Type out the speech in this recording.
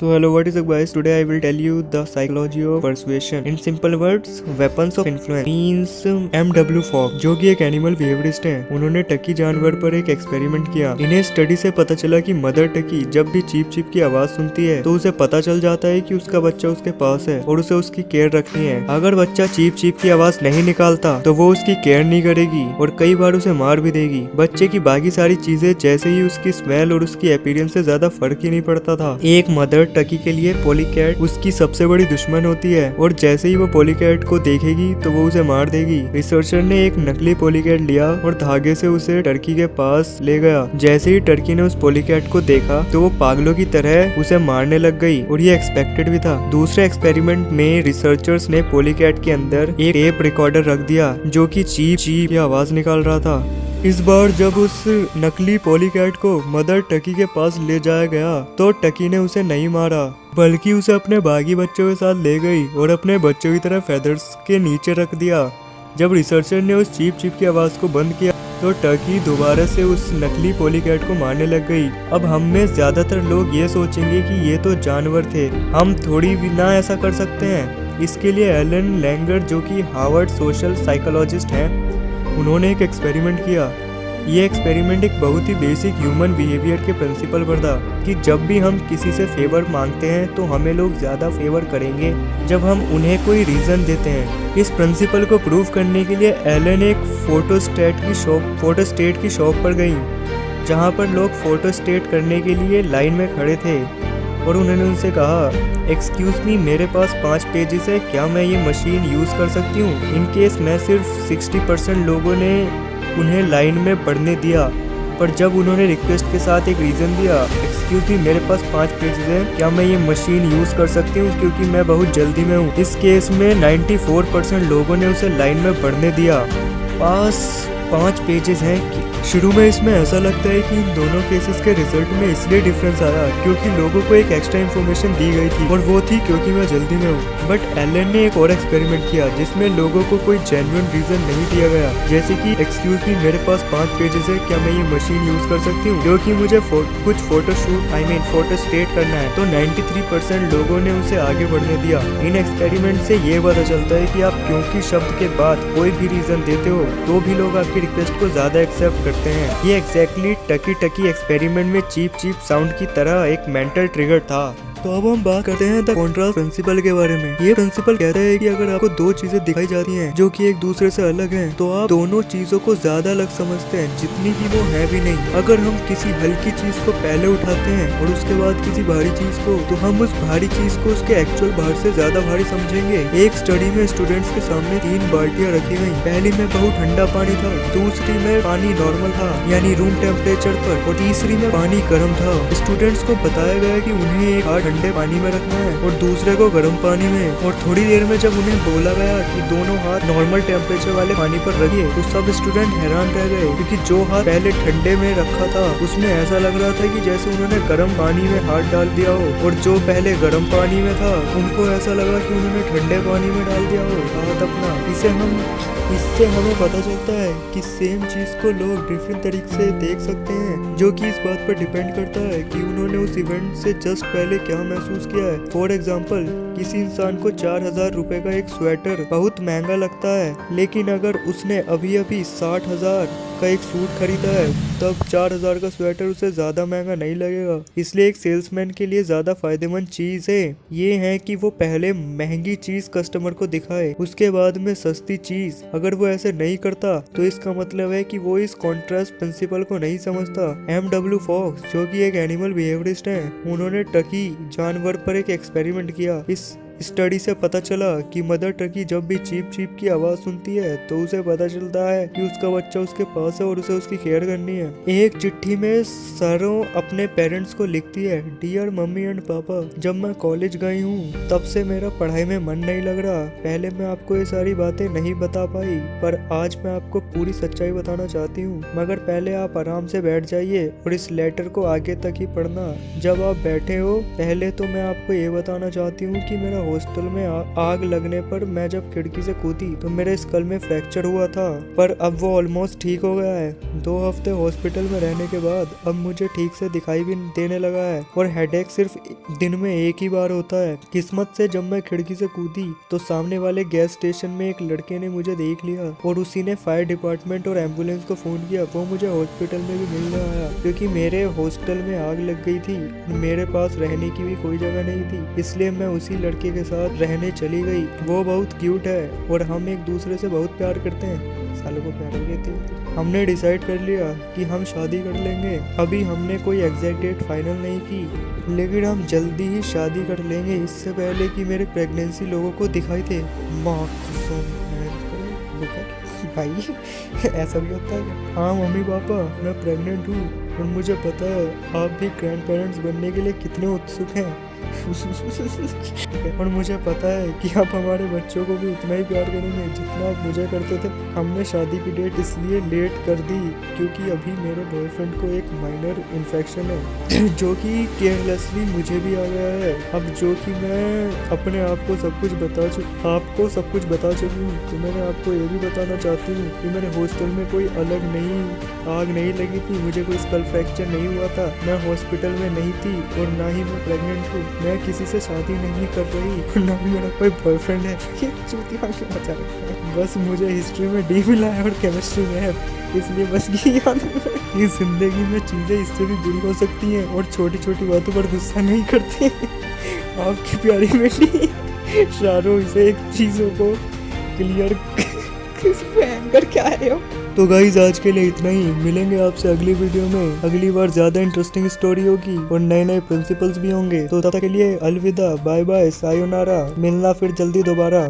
So hello, what is up guys? Today I will tell you the psychology of persuasion. In simple words, weapons of influence means M.W. Fogg, जो कि एक animal behaviourist हैं, उन्होंने टकी जानवर पर एक experiment किया। इन्हें स्टडी से पता चला कि मदर टकी जब भी चीप चीप की आवाज सुनती है तो उसे पता चल जाता है कि उसका बच्चा उसके पास है और उसे उसकी केयर रखनी है। अगर बच्चा चीप चीप की आवाज नहीं निकालता तो वो उसकी केयर नहीं करेगी और कई बार उसे मार भी देगी। बच्चे की बाकी सारी चीजें जैसे ही उसकी स्मेल और उसकी अपीयरेंस से ज्यादा फर्क ही नहीं पड़ता था। एक मदर टकी के लिए पॉलीकैट उसकी सबसे बड़ी दुश्मन होती है और जैसे ही वो पॉलीकैट को देखेगी तो वो उसे मार देगी। रिसर्चर ने एक नकली पॉलीकैट लिया और धागे से उसे टर्की के पास ले गया। जैसे ही टर्की ने उस पॉलीकैट को देखा तो वो पागलों की तरह उसे मारने लग गई और ये एक्सपेक्टेड भी था। दूसरे एक्सपेरिमेंट में रिसर्चर्स ने पॉलीकैट के अंदर एक टेप रिकॉर्डर रख दिया जो कि चीप चीप की आवाज निकाल रहा था। इस बार जब उस नकली पॉलीकैट को मदर टकी के पास ले जाया गया तो टकी ने उसे नहीं मारा बल्कि उसे अपने बाकी बच्चों के साथ ले गई और अपने बच्चों की तरह फेदर्स के नीचे रख दिया। जब रिसर्चर ने उस चीप चीप की आवाज को बंद किया तो टर्की दोबारा से उस नकली पॉलीकैट को मारने लग गई। अब हम में ज्यादातर लोग ये सोचेंगे कि ये तो जानवर थे, हम थोड़ी भी ना ऐसा कर सकते हैं। इसके लिए एलन लैंगर जो कि हार्वर्ड सोशल साइकोलॉजिस्ट हैं, उन्होंने एक एक्सपेरिमेंट किया। ये एक्सपेरिमेंट एक बहुत ही बेसिक ह्यूमन बिहेवियर के प्रिंसिपल पर था कि जब भी हम किसी से फेवर मांगते हैं तो हमें लोग ज्यादा फेवर करेंगे जब हम उन्हें कोई रीजन देते हैं। इस प्रिंसिपल को प्रूव करने के लिए एलन एक फोटोस्टेट की शॉप पर गई जहां पर लोग फोटोस्टेट करने के लिए लाइन में खड़े थे और उन्होंने उनसे कहा, एक्सक्यूज मी, मेरे पास 5 पेजेस है, क्या मैं ये मशीन यूज कर सकती हूँ? इन केस में सिर्फ 60% लोगों ने उन्हें लाइन में पढ़ने दिया, पर जब उन्होंने रिक्वेस्ट के साथ एक रीजन दिया, एक्सक्यूज मी, मेरे पास 5 पेजेस है, क्या मैं ये मशीन यूज कर सकती हूँ क्योंकि मैं बहुत जल्दी में हूँ, इस केस में 94% लोगों ने उसे लाइन में पढ़ने दिया। पास 5 पेजेस हैं। शुरू में इसमें ऐसा लगता है कि इन दोनों केसेस के रिजल्ट में इसलिए डिफरेंस आया क्योंकि लोगों को एक एक्स्ट्रा इन्फॉर्मेशन दी गई थी और वो थी क्योंकि मैं जल्दी में हूँ। बट एलन ने एक और एक्सपेरिमेंट किया जिसमें लोगों को कोई जेन्युइन रीजन नहीं दिया गया, जैसे कि एक्सक्यूज मी, मेरे पास 5 पेजेस है, क्या मैं ये मशीन यूज कर सकती हूँ क्योंकि मुझे कुछ फोटो स्टेट करना है। तो 93% लोगों ने उसे आगे बढ़ने दिया। इन एक्सपेरिमेंट से ये पता चलता है कि आप क्योंकि शब्द के बाद कोई भी रीजन देते हो तो भी लोग आपकी रिक्वेस्ट को ज्यादा एक्सेप्ट करते हैं। ये एग्जैक्टली टकी एक्सपेरिमेंट में चीप चीप साउंड की तरह एक मेंटल ट्रिगर था। तो अब हम बात करते हैं द कॉन्ट्रास्ट प्रिंसिपल के बारे में। ये प्रिंसिपल कहता है कि अगर आपको 2 चीजें दिखाई जाती हैं जो कि एक दूसरे से अलग हैं, तो आप दोनों चीजों को ज्यादा अलग समझते हैं जितनी की वो है भी नहीं। अगर हम किसी हल्की चीज को पहले उठाते हैं और उसके बाद किसी भारी चीज को, तो हम उस भारी चीज को उसके एक्चुअल भार से ज्यादा भारी समझेंगे। एक स्टडी में स्टूडेंट्स के सामने 3 बाल्टियां रखी गई। पहली में बहुत ठंडा पानी था, दूसरी में पानी नॉर्मल था यानी रूम टेम्परेचर पर, और तीसरी में पानी गर्म था। स्टूडेंट्स को बताया गया कि उन्हें एक हाथ ठंडे पानी में रखना है और दूसरे को गर्म पानी में, और थोड़ी देर में जब उन्हें बोला गया कि दोनों हाथ नॉर्मल टेम्परेचर वाले पानी पर रखिए तो सब स्टूडेंट हैरान रह गए क्योंकि जो हाथ पहले ठंडे में रखा था उसमें ऐसा लग रहा था कि जैसे उन्होंने गर्म पानी में हाथ डाल दिया हो, और जो पहले गर्म पानी में था उनको ऐसा लगा कि उन्होंने ठंडे पानी में डाल दिया हो हाथ अपना। इससे हमें पता चलता है कि सेम चीज को लोग डिफरेंट तरीके से देख सकते हैं, जो कि इस बात पर डिपेंड करता है कि उन्होंने उस इवेंट से जस्ट पहले क्या महसूस किया है। फॉर एग्जाम्पल, किसी इंसान को 4000 रुपए का एक स्वेटर बहुत महंगा लगता है, लेकिन अगर उसने अभी 60,000 का एक सूट खरीदा है तब 4000 का स्वेटर उसे ज्यादा महंगा नहीं लगेगा। इसलिए एक सेल्समैन के लिए ज्यादा फायदेमंद चीज ये है कि वो पहले महंगी चीज कस्टमर को दिखाए, उसके बाद में सस्ती चीज। अगर वो ऐसे नहीं करता तो इसका मतलब है कि वो इस कॉन्ट्रास्ट प्रिंसिपल को नहीं समझता। M.W. फॉक्स जो कि एक एनिमल बिहेवियरिस्ट हैं, उन्होंने टकी जानवर पर एक एक्सपेरिमेंट किया। इस स्टडी से पता चला कि मदर टकी जब भी चीप चीप की आवाज सुनती है तो उसे पता चलता है कि उसका बच्चा उसके पास है और उसे उसकी केयर करनी है। एक चिट्ठी में सरों अपने पेरेंट्स को लिखती है, डियर मम्मी एंड पापा, जब मैं कॉलेज गई हूँ तब से मेरा पढ़ाई में मन नहीं लग रहा। पहले मैं आपको ये सारी बातें नहीं बता पाई, पर आज मैं आपको पूरी सच्चाई बताना चाहती हूँ, मगर पहले आप आराम से बैठ जाइए और इस लेटर को आगे तक ही पढ़ना। जब आप बैठे हो, पहले तो मैं आपको ये बताना चाहती हूँ कि मेरा हॉस्टल में आग लगने पर मैं जब खिड़की से कूदी तो मेरे स्कल में फ्रैक्चर हुआ था, पर अब वो ऑलमोस्ट ठीक हो गया है। 2 हफ्ते हॉस्पिटल में रहने के बाद अब मुझे ठीक से दिखाई भी देने लगा है और हेडेक सिर्फ दिन में एक ही बार होता है। किस्मत से जब मैं खिड़की से कूदी तो सामने वाले गैस स्टेशन में एक लड़के ने मुझे देख लिया और उसी ने फायर डिपार्टमेंट और एम्बुलेंस को फोन किया। वो मुझे हॉस्पिटल में भी मिलने आया क्योंकि मेरे हॉस्टल में आग लग गई थी। मेरे पास रहने की भी कोई जगह नहीं थी, इसलिए मैं उसी लड़के के साथ रहने चली गई। वो बहुत क्यूट है और हम एक दूसरे से बहुत प्यार करते हैं। सालों को प्यार हो गई थी। हमने डिसाइड कर लिया कि हम शादी कर लेंगे। अभी हमने कोई एग्जैक्ट डेट फाइनल नहीं की, लेकिन हम जल्दी ही शादी कर लेंगे, इससे पहले कि मेरे प्रेगनेंसी लोगों को दिखाई दे। माँ कसम भाई ऐसा भी होता है। हाँ मम्मी पापा, मैं प्रेग्नेंट हूँ और मुझे पता है आप भी ग्रैंड पेरेंट्स बनने के लिए कितने उत्सुक हैं। और मुझे पता है कि आप हमारे बच्चों को भी उतना ही प्यार करेंगे जितना आप मुझे करते थे। हमने शादी की डेट इसलिए लेट कर दी क्योंकि अभी मेरे बॉयफ्रेंड को एक माइनर इन्फेक्शन है जो कि केयरलेसली मुझे भी आ गया है। अब जो कि मैं अपने आप को सब कुछ बता चुकी हूँ, तो मैंने आपको ये भी बताना चाहती हूँ कि मेरे हॉस्टल में कोई आग नहीं लगी थी, मुझे कोई स्कल फ्रैक्चर नहीं हुआ था, मैं हॉस्पिटल में नहीं थी और ना ही मैं प्रेग्नेंट हूँ। मैं किसी से शादी नहीं कर रही, ना ही मेरा कोई बॉयफ्रेंड है। ये चूतिया बचा रखा है। बस मुझे हिस्ट्री में डी मिला है और केमिस्ट्री में है, इसलिए बस ये याद है। इस जिंदगी में चीजें इससे भी बुरी हो सकती हैं और छोटी छोटी बातों पर गुस्सा नहीं करते। आपकी प्यारी बेटी शाहरुख इसे एक चीजों को क्लियर कर क्या रहे हो। तो गाइज आज के लिए इतना ही। मिलेंगे आपसे अगली वीडियो में। अगली बार ज्यादा इंटरेस्टिंग स्टोरी होगी और नए नए प्रिंसिपल्स भी होंगे। तो तब तक के लिए अलविदा, बाय बाय, सायोनारा। मिलना फिर जल्दी दोबारा।